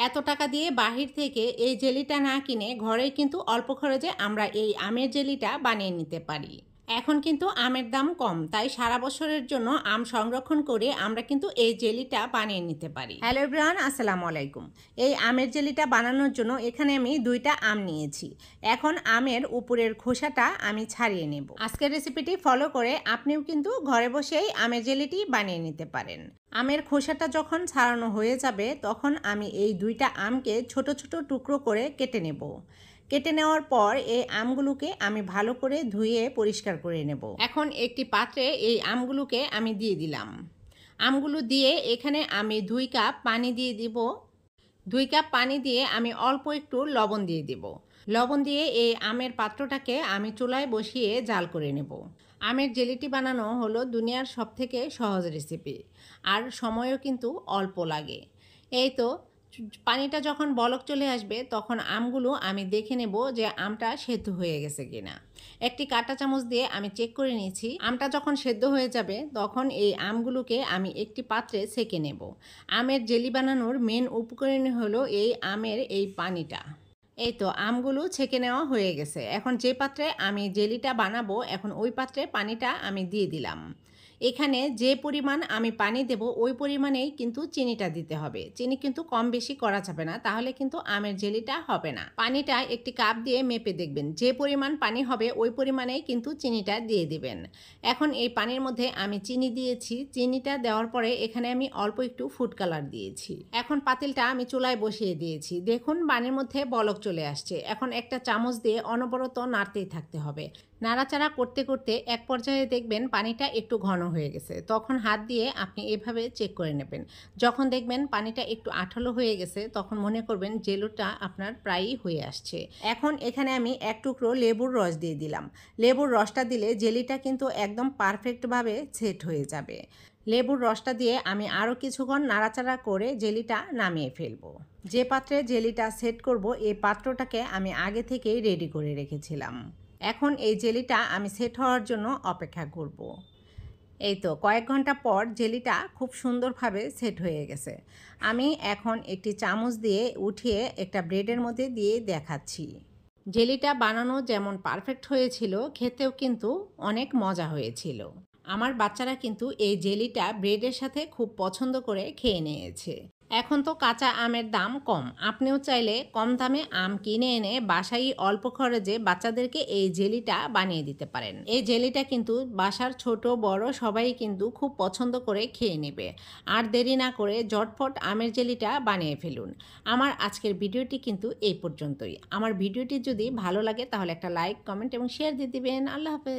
এত টাকা দিয়ে বাহির থেকে এই জেলিটা না কিনে ঘরেই কিন্তু অল্প খরচে আমরা এই আমের জেলিটা বানিয়ে নিতে পারি। এখন কিন্তু আমের দাম কম, তাই সারা বছরের জন্য আম সংরক্ষণ করে আমরা কিন্তু এই জেলিটা বানিয়ে নিতে পারি। হ্যালো এভরিওয়ান, আসসালামু আলাইকুম। এই আমের জেলিটা বানানোর জন্য এখানে আমি 2টা আম নিয়েছি। এখন আমের উপরের খোসাটা আমি ছাড়িয়ে নেব। আজকের রেসিপিটি ফলো করে আপনিও কিন্তু ঘরে বসেই আমের জেলিটি বানিয়ে নিতে পারেন। আমের খোসাটা যখন ছাড়ানো হয়ে যাবে তখন আমি এই 2টা আমকে ছোট ছোট টুকরো করে কেটে নেব। কেটে নেওয়ার পর এই আমগুলোকে আমি ভালো করে ধুয়ে পরিষ্কার করে নেব। এখন একটি পাত্রে এই আমগুলোকে আমি দিয়ে দিলাম। আমগুলো দিয়ে এখানে আমি 2 কাপ পানি দিয়ে দিব। 2 কাপ পানি দিয়ে আমি অল্প একটু লবণ দিয়ে দিব। লবণ দিয়ে এই আমের পাত্রটাকে আমি চুলায় বসিয়ে জাল করে নেব। আমের জেলিটি বানানো হলো দুনিয়ার সবথেকে সহজ রেসিপি, আর সময়ও কিন্তু অল্প লাগে। এই তো পানিটা যখন বলক চলে আসবে তখন আমগুলো আমি দেখে নেব যে আমটা সেদ্ধ হয়ে গেছে কিনা। একটি কাঁটা চামচ দিয়ে আমি চেক করে নিয়েছি। আমটা যখন সেদ্ধ হয়ে যাবে তখন এই আমগুলোকে আমি একটি পাত্রে ছেঁকে নেব। আমের জেলি বানানোর মেন উপকরণ হলো এই আমের এই পানিটা। এই তো আমগুলো ছেঁকে নেওয়া হয়ে গেছে। এখন যে পাত্রে আমি জেলিটা বানাবো এখন ওই পাত্রে পানিটা আমি দিয়ে দিলাম। এখানে যে পরিমাণ আমি পানি দেব ওই পরিমাণেই কিন্তু চিনিটা দিতে হবে। চিনি কিন্তু কম বেশি করা যাবে না, তাহলে কিন্তু আমের জেলিটা হবে না। পানিটা একটি কাপ দিয়ে মেপে দেখবেন, যে পরিমাণ পানি হবে ওই পরিমাণেই কিন্তু চিনিটা দিয়ে দিবেন। এখন এই পানির মধ্যে আমি চিনি দিয়েছি। চিনিটা দেওয়ার পরে এখানে আমি অল্প একটু ফুড কালার দিয়েছি। এখন পাতিলটা আমি চুলায় বসিয়ে দিয়েছি। দেখুন পানির মধ্যে বলক চলে আসছে। এখন একটা চামচ দিয়ে অনবরত নাড়তেই থাকতে হবে। নাড়াচাড়া করতে করতে এক পর্যায়ে দেখবেন পানিটা একটু ঘন হয়ে গেছে। তখন হাত দিয়ে আপনি এভাবে চেক করে নেবেন। যখন দেখবেন পানিটা একটু আঠালো হয়ে গেছে তখন মনে করবেন জেলিটা আপনার প্রায়ই হয়ে আসছে। এখন এখানে আমি 1 টুকরো লেবুর রস দিয়ে দিলাম। লেবুর রসটা দিলে জেলিটা কিন্তু একদম পারফেক্টভাবে সেট হয়ে যাবে। লেবুর রসটা দিয়ে আমি আরও কিছুক্ষণ নাড়াচাড়া করে জেলিটা নামিয়ে ফেলবো। যে পাত্রে জেলিটা সেট করব এই পাত্রটাকে আমি আগে থেকেই রেডি করে রেখেছিলাম। এখন এই জেলিটা আমি সেট হওয়ার জন্য অপেক্ষা করব। এই তো কয়েক ঘন্টা পর জেলিটা খুব সুন্দরভাবে সেট হয়ে গেছে। আমি এখন একটি চামচ দিয়ে উঠিয়ে একটা ব্রেডের মধ্যে দিয়ে দেখাচ্ছি। জেলিটা বানানো যেমন পারফেক্ট হয়েছিল, খেতেও কিন্তু অনেক মজা হয়েছিল। আমার বাচ্চারা কিন্তু এই জেলিটা ব্রেডের সাথে খুব পছন্দ করে খেয়ে নিয়েছে। এখন তো কাঁচা আমের দাম কম, আপনিও চাইলে কম দামে আম কিনে এনে বাসায় অল্প খরচে বাচ্চাদেরকে এই জেলিটা বানিয়ে দিতে পারেন। এই জেলিটা কিন্তু বাসার ছোট বড় সবাই কিন্তু খুব পছন্দ করে খেয়ে নেবে। আর দেরি না করে ঝটফট আমের জেলিটা বানিয়ে ফেলুন। আমার আজকের ভিডিওটি কিন্তু এই পর্যন্তই। আমার ভিডিওটি যদি ভালো লাগে তাহলে একটা লাইক, কমেন্ট এবং শেয়ার দিয়ে দিবেন। আল্লাহ হাফেজ।